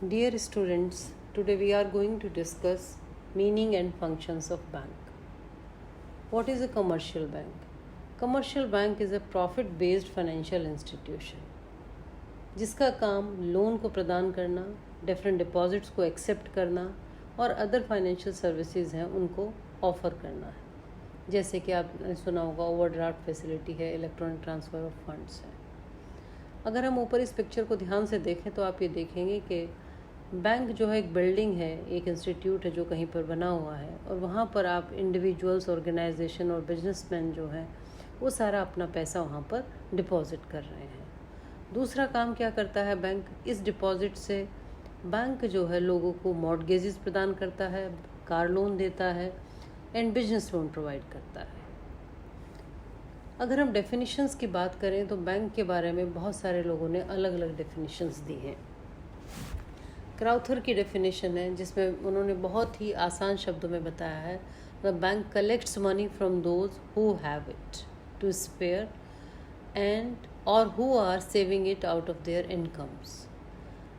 Dear students, today we are going to discuss meaning and functions of bank. What is a commercial bank? Commercial bank is a profit-based financial institution जिसका काम loan को प्रदान करना, different deposits को accept करना और other financial services हैं उनको ऑफ़र करना है। जैसे कि आपने सुना होगा ओवरड्राफ्ट फैसिलिटी है, इलेक्ट्रॉनिक ट्रांसफ़र ऑफ फंड्स है। अगर हम ऊपर इस पिक्चर को ध्यान से देखें तो आप ये देखेंगे कि बैंक जो है एक बिल्डिंग है, एक इंस्टीट्यूट है जो कहीं पर बना हुआ है और वहाँ पर आप इंडिविजुअल्स, ऑर्गेनाइजेशन और बिजनेसमैन जो हैं वो सारा अपना पैसा वहाँ पर डिपॉजिट कर रहे हैं। दूसरा काम क्या करता है बैंक, इस डिपॉजिट से बैंक जो है लोगों को मॉर्टगेजेस प्रदान करता है, कार लोन देता है एंड बिजनेस लोन प्रोवाइड करता है। अगर हम डेफिनेशंस की बात करें तो बैंक के बारे में बहुत सारे लोगों ने अलग अलग डेफिनेशंस दी हैं। क्राउथर की डेफिनेशन है जिसमें उन्होंने बहुत ही आसान शब्दों में बताया है, the bank collects money from those who have it to spare and और who are saving it out of their incomes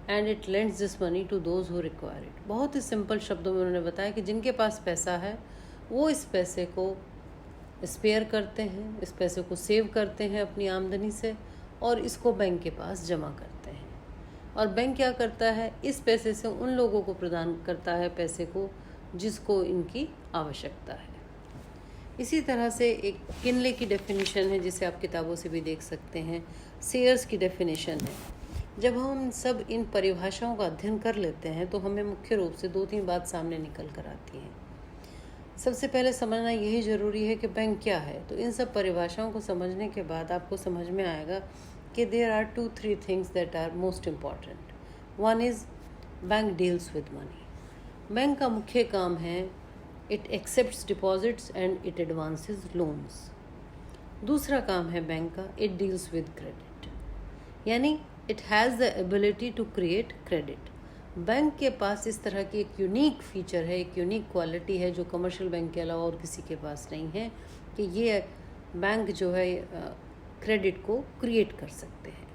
and it lends this money to those who require it. बहुत ही सिंपल शब्दों में उन्होंने बताया कि जिनके पास पैसा है वो इस पैसे को स्पेयर करते हैं, इस पैसे को सेव करते हैं अपनी आमदनी से और इसको बैंक के पास जमा करते हैं। और बैंक क्या करता है, इस पैसे से उन लोगों को प्रदान करता है पैसे को जिसको इनकी आवश्यकता है। इसी तरह से एक किनले की डेफिनेशन है जिसे आप किताबों से भी देख सकते हैं, सेयर्स की डेफिनेशन है। जब हम सब इन परिभाषाओं का अध्ययन कर लेते हैं तो हमें मुख्य रूप से 2-3 बात सामने निकल कर आती हैं। सबसे पहले समझना यही ज़रूरी है कि बैंक क्या है। तो इन सब परिभाषाओं को समझने के बाद आपको समझ में आएगा कि there are 2-3 things that are most important. One is bank deals with money. Bank का मुख्य काम है it accepts deposits and it advances loans. दूसरा काम है बैंक का इट डील्स विद क्रेडिट, यानी it has the ability to create credit. Bank के पास इस तरह की एक यूनिक फीचर है, एक यूनिक क्वालिटी है जो कमर्शियल बैंक के अलावा और किसी के पास नहीं है कि ये बैंक जो है क्रेडिट को क्रिएट कर सकते हैं।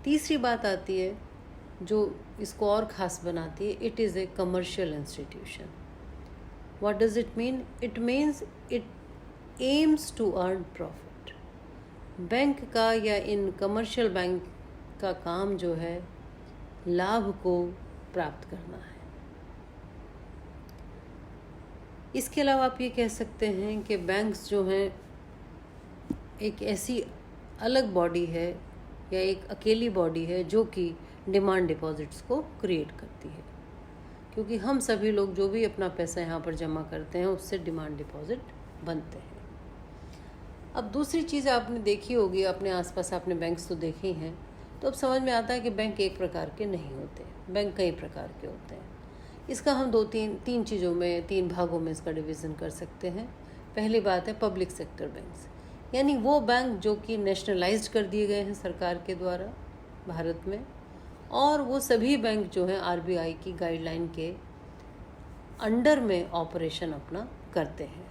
तीसरी बात आती है जो इसको और ख़ास बनाती है, it is a commercial institution. What does it mean? It means it aims to earn profit. Bank का या इन कमर्शियल बैंक का काम जो है लाभ को प्राप्त करना है। इसके अलावा आप ये कह सकते हैं कि बैंक्स जो हैं एक ऐसी अलग बॉडी है या एक अकेली बॉडी है जो कि डिमांड डिपॉजिट्स को क्रिएट करती है, क्योंकि हम सभी लोग जो भी अपना पैसा यहाँ पर जमा करते हैं उससे डिमांड डिपॉजिट बनते हैं। अब दूसरी चीज़ आपने देखी होगी, अपने आसपास आपने बैंक्स तो देखे ही हैं, तो अब समझ में आता है कि बैंक एक प्रकार के नहीं होते, बैंक कई प्रकार के होते हैं। इसका हम तीन चीज़ों में, 3 भागों में इसका डिवीज़न कर सकते हैं। पहली बात है पब्लिक सेक्टर बैंक्स, यानी वो बैंक जो कि नेशनलाइज्ड कर दिए गए हैं सरकार के द्वारा भारत में, और वो सभी बैंक जो हैं आरबीआई की गाइडलाइन के अंडर में ऑपरेशन अपना करते हैं।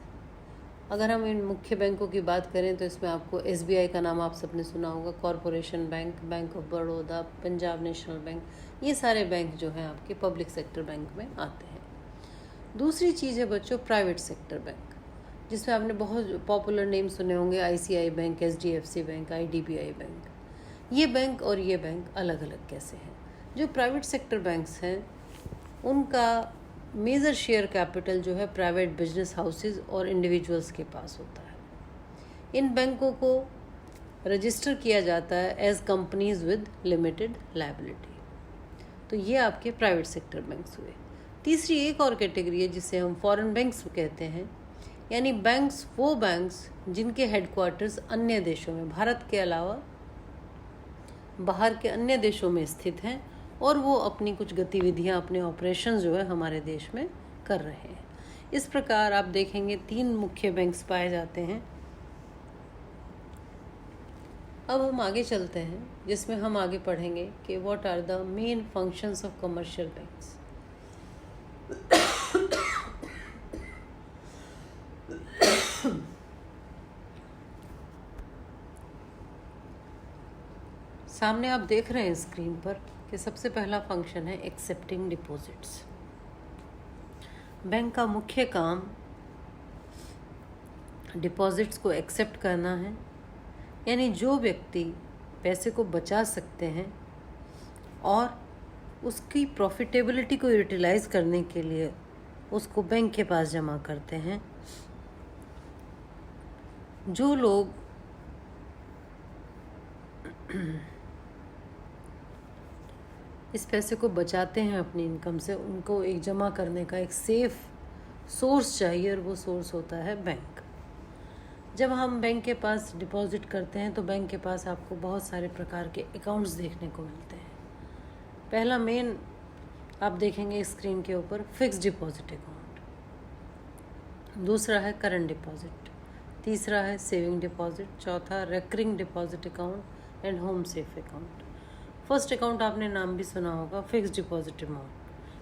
अगर हम इन मुख्य बैंकों की बात करें तो इसमें आपको एसबीआई का नाम आप सबने सुना होगा, corporation bank, bank of Baroda, Punjab national bank, ये सारे बैंक जो हैं आपके पब्लिक सेक्टर बैंक में आते हैं। दूसरी चीज़ है बच्चों प्राइवेट सेक्टर बैंक, जिसमें आपने बहुत पॉपुलर नेम सुने होंगे, ICI bank, HDFC bank, IDBI bank. ये बैंक और ये बैंक अलग अलग कैसे हैं? जो प्राइवेट सेक्टर बैंक्स हैं उनका मेजर शेयर कैपिटल जो है प्राइवेट बिजनेस हाउसेस और इंडिविजुअल्स के पास होता है। इन बैंकों को रजिस्टर किया जाता है as companies with limited liability. तो ये आपके प्राइवेट सेक्टर बैंक्स हुए। तीसरी एक और कैटेगरी है जिसे हम फॉरेन बैंक्स कहते हैं, यानी बैंक्स वो बैंक्स जिनके हेडक्वार्टर्स अन्य देशों में, भारत के अलावा बाहर के अन्य देशों में स्थित हैं और वो अपनी कुछ गतिविधियां, अपने ऑपरेशन जो है हमारे देश में कर रहे हैं। इस प्रकार आप देखेंगे 3 मुख्य बैंक्स पाए जाते हैं। अब हम आगे चलते हैं जिसमें हम आगे पढ़ेंगे कि what are the main functions of commercial banks. सामने आप देख रहे हैं स्क्रीन पर कि सबसे पहला फंक्शन है एक्सेप्टिंग डिपॉजिट्स। बैंक का मुख्य काम डिपॉजिट्स को एक्सेप्ट करना है, यानी जो व्यक्ति पैसे को बचा सकते हैं और उसकी प्रॉफिटेबिलिटी को यूटिलाइज करने के लिए उसको बैंक के पास जमा करते हैं। जो लोग इस पैसे को बचाते हैं अपनी इनकम से, उनको एक जमा करने का एक सेफ सोर्स चाहिए, और वो सोर्स होता है बैंक। जब हम बैंक के पास डिपॉजिट करते हैं तो बैंक के पास आपको बहुत सारे प्रकार के अकाउंट्स देखने को मिलते हैं। पहला मेन आप देखेंगे स्क्रीन के ऊपर फिक्स डिपॉजिट अकाउंट, दूसरा है करंट डिपॉजिट, तीसरा है सेविंग डिपॉजिट, चौथा recurring deposit account and home safe account. First account आपने नाम भी सुना होगा, fix deposit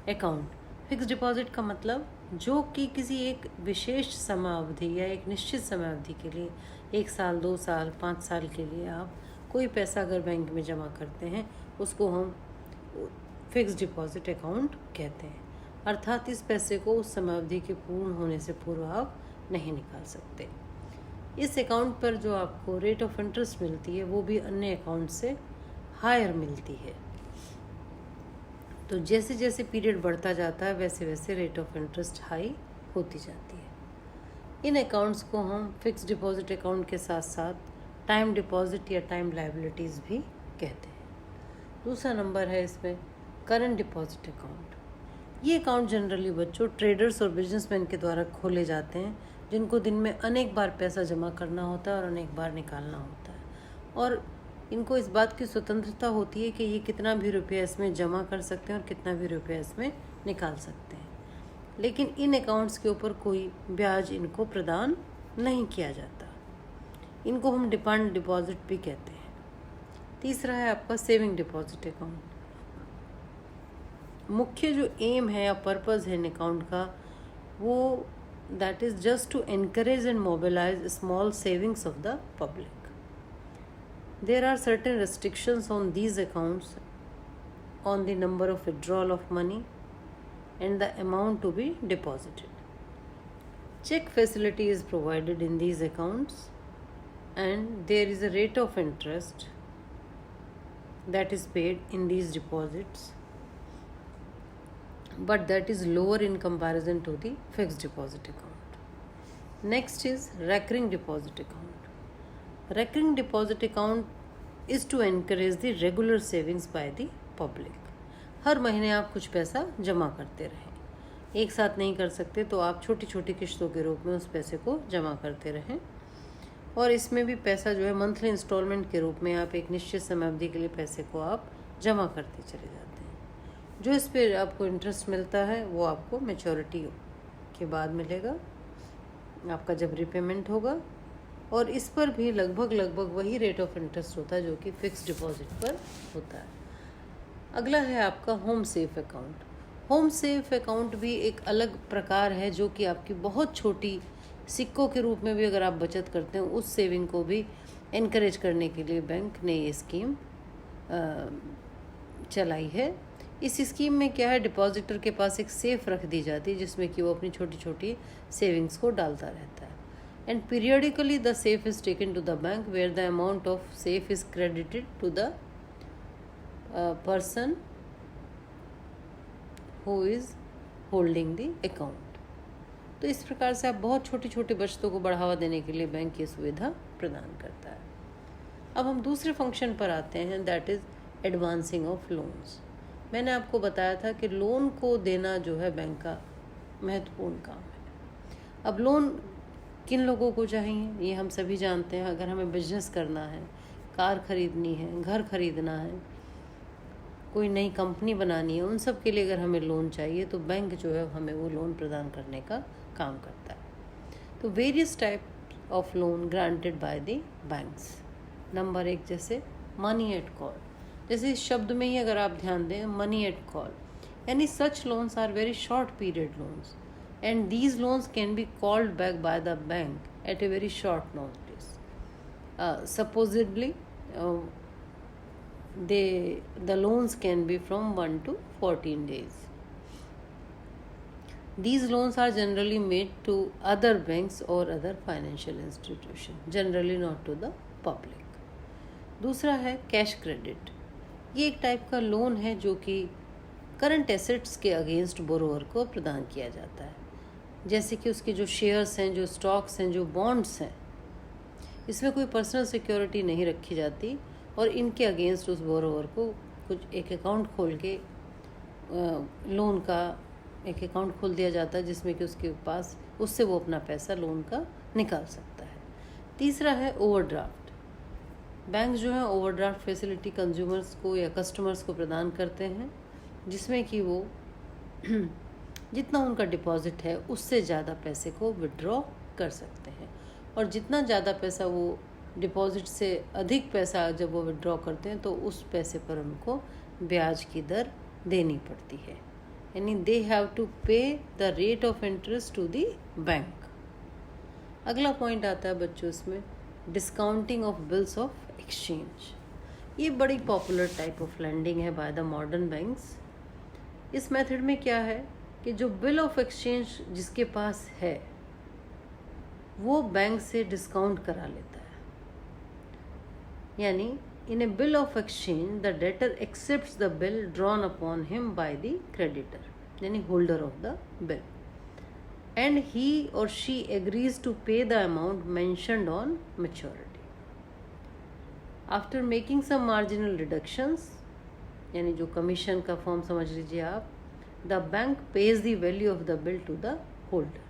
account. Fix deposit का मतलब जो कि किसी एक विशेष समय अवधि या एक निश्चित समय अवधि के लिए 1 साल, 2 साल, 5 साल के लिए आप कोई पैसा अगर बैंक में जमा करते हैं उसको हम फिक्स डिपॉजिट अकाउंट कहते हैं। अर्थात इस पैसे को उस समय अवधि के पूर्ण होने से पूर्व आप नहीं निकाल सकते। इस अकाउंट पर जो आपको रेट ऑफ इंटरेस्ट मिलती है वो भी अन्य अकाउंट से हायर मिलती है। तो जैसे जैसे पीरियड बढ़ता जाता है वैसे वैसे रेट ऑफ इंटरेस्ट हाई होती जाती है। इन अकाउंट्स को हम फिक्स डिपॉजिट अकाउंट के साथ साथ टाइम डिपॉजिट या टाइम लायबिलिटीज़ भी कहते हैं। दूसरा नंबर है इसमें करंट डिपॉजिट अकाउंट। ये अकाउंट जनरली बच्चों ट्रेडर्स और बिजनेसमैन के द्वारा खोले जाते हैं, जिनको दिन में अनेक बार पैसा जमा करना होता है और अनेक बार निकालना होता है, और इनको इस बात की स्वतंत्रता होती है कि ये कितना भी रुपया इसमें जमा कर सकते हैं और कितना भी रुपया इसमें निकाल सकते हैं। लेकिन इन अकाउंट्स के ऊपर कोई ब्याज इनको प्रदान नहीं किया जाता। इनको हम डिमांड डिपॉजिट भी कहते हैं। तीसरा है आपका सेविंग डिपॉजिट अकाउंट। मुख्य जो एम है या पर्पज़ है इन अकाउंट का, वो that is just to encourage and mobilise small savings of the public. There are certain restrictions on these accounts on the number of withdrawal of money and the amount to be deposited. Check facility is provided in these accounts and there is a rate of interest that is paid in these deposits, but that is lower in comparison to the fixed deposit account. Next is recurring deposit account. Recurring deposit account is to encourage the regular savings by the public. हर महीने आप कुछ पैसा जमा करते रहें। एक साथ नहीं कर सकते तो आप छोटी छोटी किश्तों के रूप में उस पैसे को जमा करते रहें, और इसमें भी पैसा जो है मंथली इंस्टॉलमेंट के रूप में आप एक निश्चित समय अवधि के लिए पैसे को आप जमा करते चले जाते हैं। जो इस पर आपको इंटरेस्ट मिलता है वो आपको मैच्योरिटी के बाद मिलेगा, आपका जब रिपेमेंट होगा, और इस पर भी लगभग वही रेट ऑफ इंटरेस्ट होता है जो कि फिक्स डिपॉजिट पर होता है। अगला है आपका home safe account. Home safe account भी एक अलग प्रकार है जो कि आपकी बहुत छोटी सिक्कों के रूप में भी अगर आप बचत करते हैं उस सेविंग को भी इनकरेज करने के लिए बैंक ने ये स्कीम चलाई है। इस स्कीम में क्या है, डिपॉजिटर के पास एक सेफ रख दी जाती है जिसमें कि वो अपनी छोटी छोटी सेविंग्स को डालता रहता है, and periodically the safe is taken to the bank where the amount of safe is credited to the person who is holding the account। तो इस प्रकार से आप बहुत छोटी छोटी बचतों को बढ़ावा देने के लिए बैंक ये सुविधा प्रदान करता है। अब हम दूसरे फंक्शन पर आते हैं, that is advancing of loans. मैंने आपको बताया था कि लोन को देना जो है बैंक का महत्वपूर्ण काम है। अब लोन किन लोगों को चाहिए ये हम सभी जानते हैं। अगर हमें बिजनेस करना है, कार खरीदनी है, घर खरीदना है, कोई नई कंपनी बनानी है, उन सब के लिए अगर हमें लोन चाहिए तो बैंक जो है हमें वो लोन प्रदान करने का काम करता है। तो various type of loan granted by the banks. Number 1 जैसे मनी एट कॉल, जैसे इस शब्द में ही अगर आप ध्यान दें मनी एट कॉल, यानी such loans are very short period loans and these loans can be called back by the bank at a very short notice. Supposedly the loans can be from 1 to 14 days. These loans are generally made to other banks or other financial institutions, generally not to the public. दूसरा है cash credit. ये एक type का loan है जो कि current assets के against borrower को प्रदान किया जाता है, जैसे कि उसके जो शेयर्स हैं, जो स्टॉक्स हैं, जो बॉन्ड्स हैं. इसमें कोई पर्सनल सिक्योरिटी नहीं रखी जाती और इनके अगेंस्ट उस बोरोवर को कुछ एक अकाउंट खोल के लोन का एक अकाउंट खोल दिया जाता है, जिसमें कि उसके पास उससे वो अपना पैसा लोन का निकाल सकता है. तीसरा है ओवरड्राफ्ट. बैंक जो है ओवरड्राफ्ट फैसिलिटी कंज्यूमर्स को या कस्टमर्स को प्रदान करते हैं, जिसमें कि वो जितना उनका डिपॉजिट है उससे ज़्यादा पैसे को विड्रॉ कर सकते हैं. और जितना ज़्यादा पैसा वो डिपॉजिट से अधिक पैसा जब वो विड्रॉ करते हैं तो उस पैसे पर उनको ब्याज की दर देनी पड़ती है, यानी they have to pay the rate of interest to the bank. अगला पॉइंट आता है बच्चों इसमें discounting of bills of exchange. ये बड़ी पॉपुलर टाइप ऑफ लेंडिंग है बाय द मॉडर्न बैंक्स. इस मेथड में क्या है कि जो बिल ऑफ एक्सचेंज जिसके पास है वो बैंक से डिस्काउंट करा लेता है, यानी in a bill of exchange the debtor accepts the bill drawn upon him by the creditor, यानी holder of the bill, and he और she agrees to pay the amount mentioned on maturity. After making some marginal reductions, यानी जो commission का form समझ लीजिए आप, the bank pays the value of the bill to the holder.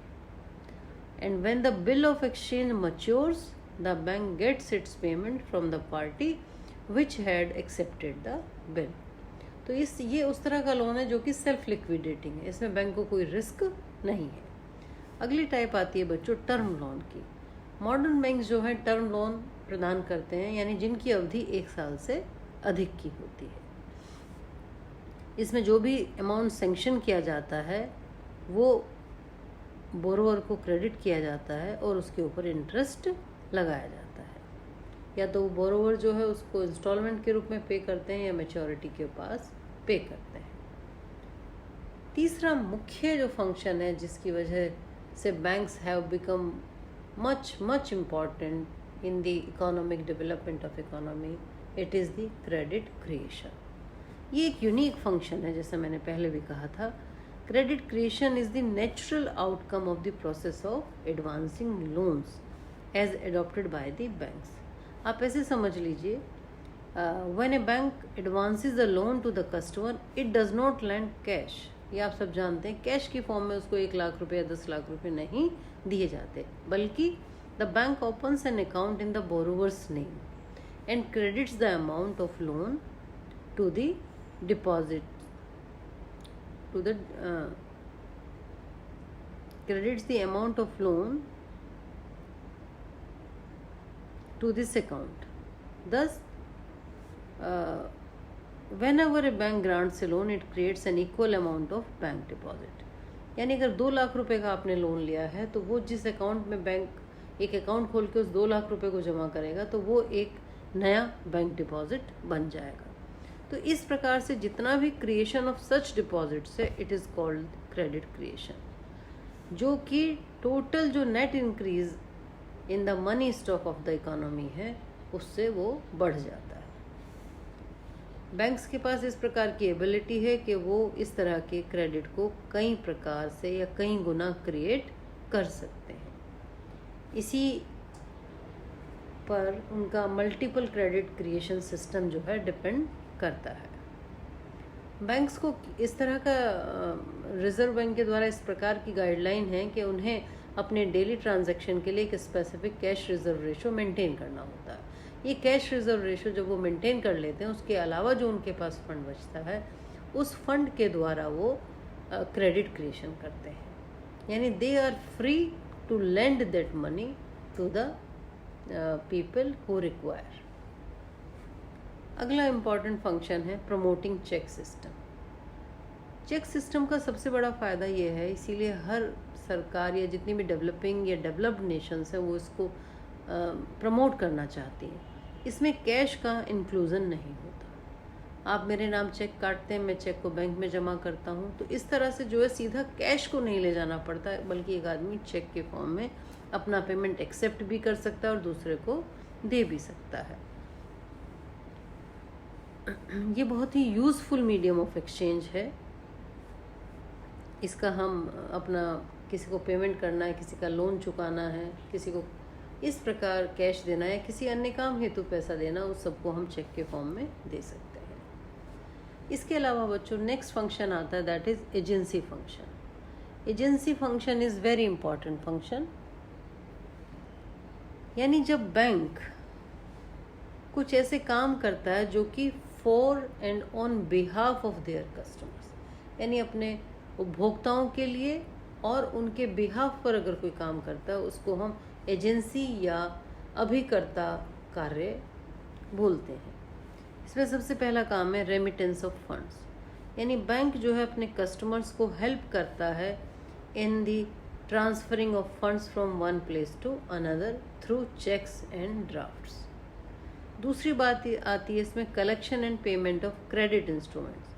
And when the bill of exchange matures, the bank gets its payment from the party which had accepted the bill. तो ये उस तरह का loan है जो कि self liquidating है, इसमें बैंक को कोई रिस्क नहीं है. अगली टाइप आती है बच्चों टर्म लोन की. मॉडर्न बैंक जो है टर्म लोन प्रदान करते हैं, यानी जिनकी अवधि 1 साल से अधिक की होती है. इसमें जो भी अमाउंट सेंक्शन किया जाता है वो बोरोवर को क्रेडिट किया जाता है और उसके ऊपर इंटरेस्ट लगाया जाता है. या तो बोरोवर जो है उसको इंस्टॉलमेंट के रूप में पे करते हैं या मैच्योरिटी के पास पे करते हैं. तीसरा मुख्य जो फंक्शन है जिसकी वजह से banks have become much important in the economic development of economy, it is the credit creation. ये एक यूनिक फंक्शन है, जैसे मैंने पहले भी कहा था. Credit creation is the natural outcome of the process of advancing loans as adopted by the banks. आप ऐसे समझ लीजिए, when a bank advances the loan to the customer, it does not lend cash. ये आप सब जानते हैं, cash की फॉर्म में उसको 1 लाख रुपए या 10 लाख रुपए नहीं दिए जाते, बल्कि the bank opens an account in the borrower's name and credits the amount of loan to the deposit. Credits the amount of loan to this account. Thus, whenever a bank grants a loan, it creates an equal amount of bank deposit. यानी अगर 2 लाख रुपए का आपने loan लिया है तो वो जिस अकाउंट में बैंक एक अकाउंट खोल के उस 2 लाख रुपए को जमा करेगा तो वो एक नया बैंक डिपॉजिट बन जाएगा. तो इस प्रकार से जितना भी क्रिएशन ऑफ सच डिपॉजिट्स है, it is called credit creation, जो कि टोटल जो net increase in the money stock of the economy है उससे वो बढ़ जाता है. बैंक्स के पास इस प्रकार की एबिलिटी है कि वो इस तरह के क्रेडिट को कई प्रकार से या कई गुना क्रिएट कर सकते हैं. इसी पर उनका मल्टीपल क्रेडिट क्रिएशन सिस्टम जो है डिपेंड करता है. बैंक्स को इस तरह का रिजर्व बैंक के द्वारा इस प्रकार की गाइडलाइन है कि उन्हें अपने डेली ट्रांजैक्शन के लिए एक specific cash reserve ratio maintain करना होता है. ये कैश रिजर्व रेशो जब वो मेंटेन कर लेते हैं, उसके अलावा जो उनके पास फंड बचता है उस फंड के द्वारा वो क्रेडिट क्रिएशन करते हैं, यानी they are free to lend that money to the people who require. अगला इम्पॉर्टेंट फंक्शन है promoting cheque system. Cheque system का सबसे बड़ा फ़ायदा ये है, इसीलिए हर सरकार या जितनी भी डेवलपिंग या डेवलप्ड नेशंस हैं वो इसको प्रमोट करना चाहती हैं. इसमें कैश का इंक्लूज़न नहीं होता. आप मेरे नाम चेक काटते हैं, मैं चेक को बैंक में जमा करता हूँ। तो इस तरह से जो है सीधा कैश को नहीं ले जाना पड़ता है, बल्कि एक आदमी चेक के फॉर्म में अपना पेमेंट एक्सेप्ट भी कर सकता है और दूसरे को दे भी सकता है। ये बहुत ही यूज़फुल मीडियम ऑफ एक्सचेंज है। इसका हम अपना किसी को पेमेंट करना है, किसी का लोन चुकाना है, किसी को इस प्रकार कैश देना है, किसी अन्य काम हेतु पैसा देना, उस सबको हम चेक के फॉर्म में दे सकते हैं। इसके अलावा बच्चों नेक्स्ट फंक्शन आता है, that is agency function. Agency function is very important function. यानी जब बैंक कुछ ऐसे काम करता है जो कि for and on behalf of their customers, यानी अपने उपभोक्ताओं के लिए और उनके बिहाफ पर अगर कोई काम करता है, उसको हम एजेंसी या अभिकर्ता कार्य बोलते हैं। इसमें सबसे पहला काम है रेमिटेंस ऑफ फंड्स, यानी बैंक जो है अपने कस्टमर्स को हेल्प करता है in the transferring of funds from one place to another through cheques and drafts. दूसरी बात आती है इसमें collection and payment of credit instruments,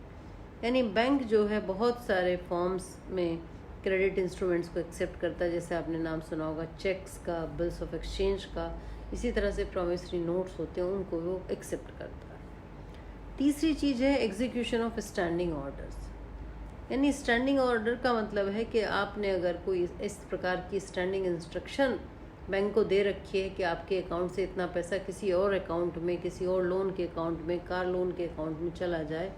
यानी बैंक जो है बहुत सारे फॉर्म्स में क्रेडिट इंस्ट्रूमेंट्स को एक्सेप्ट करता है, जैसे आपने नाम सुना होगा चेक्स का, बिल्स ऑफ एक्सचेंज का, इसी तरह से प्रॉमिसरी नोट्स होते हैं, उनको वो एक्सेप्ट करता है। तीसरी चीज़ है एग्जीक्यूशन ऑफ स्टैंडिंग ऑर्डर्स, यानी स्टैंडिंग ऑर्डर का मतलब है कि आपने अगर कोई इस प्रकार की स्टैंडिंग इंस्ट्रक्शन बैंक को दे रखी है कि आपके अकाउंट से इतना पैसा किसी और अकाउंट में, किसी और लोन के अकाउंट में, कार लोन के अकाउंट में चला जाए,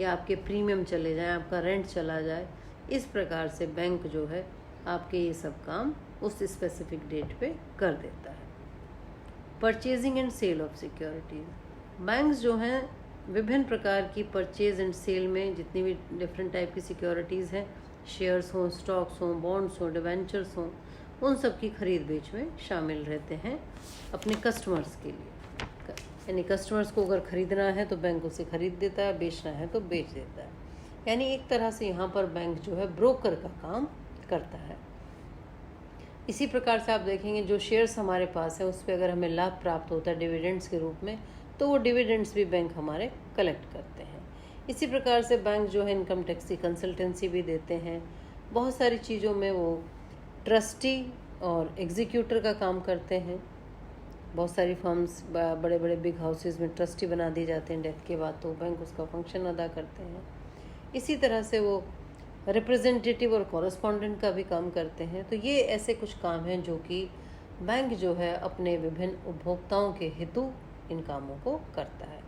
या आपके प्रीमियम चले जाए, आपका रेंट चला जाए, इस प्रकार से बैंक जो है आपके ये सब काम उस स्पेसिफिक डेट पे कर देता है। Purchasing and sale of securities, banks जो हैं विभिन्न प्रकार की परचेज एंड सेल में जितनी भी डिफरेंट टाइप की सिक्योरिटीज़ हैं, शेयर्स हों, स्टॉक्स हों, बॉन्ड्स हों, डिवेंचर्स हों, उन सब की खरीद बेच में शामिल रहते हैं अपने कस्टमर्स के लिए। यानी कस्टमर्स को अगर ख़रीदना है तो बैंक उसे ख़रीद देता है, बेचना है तो बेच देता है। यानी एक तरह से यहाँ पर बैंक जो है ब्रोकर का काम करता है। इसी प्रकार से आप देखेंगे जो शेयर्स हमारे पास है उस पर अगर हमें लाभ प्राप्त होता है डिविडेंड्स के रूप में, तो वो डिविडेंड्स भी बैंक हमारे कलेक्ट करते हैं। इसी प्रकार से बैंक जो है इनकम टैक्स की कंसल्टेंसी भी देते हैं। बहुत सारी चीज़ों में वो ट्रस्टी और एग्जीक्यूटर का काम करते हैं। बहुत सारी फर्म्स बड़े बड़े बिग हाउसेस में ट्रस्टी बना दिए जाते हैं डेथ के बाद, तो बैंक उसका फंक्शन अदा करते हैं। इसी तरह से वो रिप्रेजेंटेटिव और कॉरेस्पॉन्डेंट का भी काम करते हैं। तो ये ऐसे कुछ काम हैं जो कि बैंक जो है अपने विभिन्न उपभोक्ताओं के हेतु इन कामों को करता है।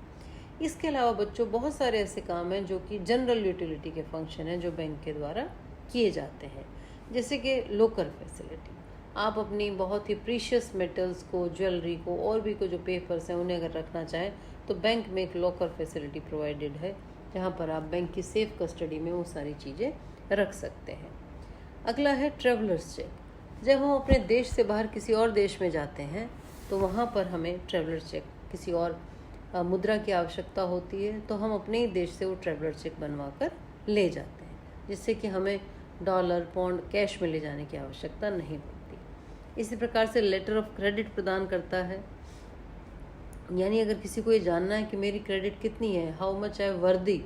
इसके अलावा बच्चों बहुत सारे ऐसे काम हैं जो कि जनरल यूटिलिटी के फंक्शन हैं जो बैंक के द्वारा किए जाते हैं, जैसे कि लोकर फैसिलिटी। आप अपनी बहुत ही प्रीशियस मेटल्स को, ज्वेलरी को और भी को जो पेपर्स हैं उन्हें अगर रखना चाहें तो बैंक में एक लॉकर फैसिलिटी प्रोवाइडेड है, जहाँ पर आप बैंक की सेफ कस्टडी में वो सारी चीज़ें रख सकते हैं। अगला है ट्रैवलर्स चेक। जब हम अपने देश से बाहर किसी और देश में जाते हैं तो वहाँ पर हमें ट्रैवलर चेक, किसी और मुद्रा की आवश्यकता होती है, तो हम अपने ही देश से वो ट्रैवलर चेक बनवा कर ले जाते हैं, जिससे कि हमें डॉलर, पौंड, कैश में ले जाने की आवश्यकता नहीं पड़ती। इसी प्रकार से लेटर ऑफ क्रेडिट प्रदान करता है, यानी अगर किसी को ये जानना है कि मेरी क्रेडिट कितनी है, हाउ मच आई वर्दी,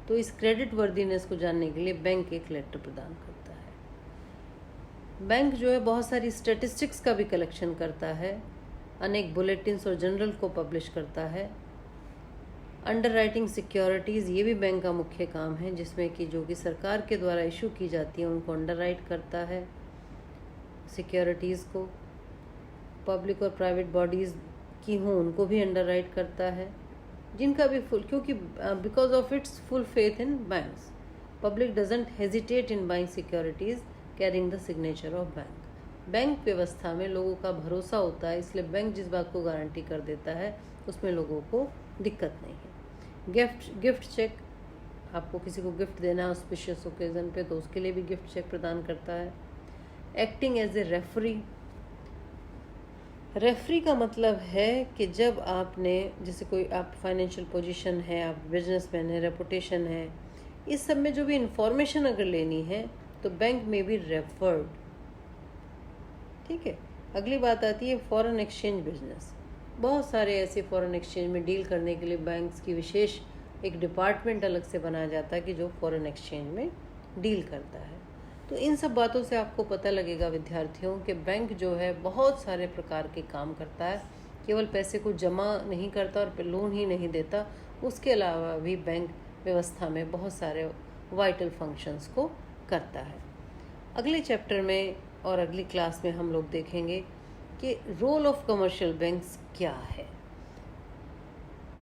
तो इस क्रेडिट वर्दीनेस को जानने के लिए बैंक एक लेटर प्रदान करता है। बैंक जो है बहुत सारी स्टैटिस्टिक्स का भी कलेक्शन करता है, अनेक बुलेटिन्स और जनरल को पब्लिश करता है। अंडर राइटिंग सिक्योरिटीज़ ये भी बैंक का मुख्य काम है, जिसमें कि जो कि सरकार के द्वारा इशू की जाती है उनको अंडर राइट करता है सिक्योरिटीज़ को। पब्लिक और प्राइवेट बॉडीज़ की हों उनको भी अंडर राइट करता है, जिनका भी फुल, क्योंकि because of its full faith in banks, public doesn't hesitate in buying securities carrying the signature of bank. Bank व्यवस्था में लोगों का भरोसा होता है, इसलिए बैंक जिस बात को गारंटी कर देता है उसमें लोगों को दिक्कत नहीं है। गिफ्ट चेक, आपको किसी को गिफ्ट देना है ऑस्पिशियस ओकेजन पे, तो उसके लिए भी गिफ्ट चेक प्रदान करता है। Acting as a referee, referee का मतलब है कि जब आपने, जैसे कोई आप फाइनेंशियल पोजीशन है, आप बिजनेसमैन है, रेपुटेशन है, इस सब में जो भी इंफॉर्मेशन अगर लेनी है तो बैंक में भी रेफर्ड। ठीक है। अगली बात आती है फॉरेन एक्सचेंज बिजनेस। बहुत सारे ऐसे फॉरेन एक्सचेंज में डील करने के लिए बैंक्स की विशेष एक डिपार्टमेंट अलग से बनाया जाता है कि जो फॉरेन एक्सचेंज में डील करता है। तो इन सब बातों से आपको पता लगेगा विद्यार्थियों कि बैंक जो है बहुत सारे प्रकार के काम करता है, केवल पैसे को जमा नहीं करता और लोन ही नहीं देता, उसके अलावा भी बैंक व्यवस्था में बहुत सारे वाइटल फंक्शंस को करता है। अगले चैप्टर में और अगली क्लास में हम लोग देखेंगे कि रोल ऑफ कमर्शियल बैंक्स क्या है।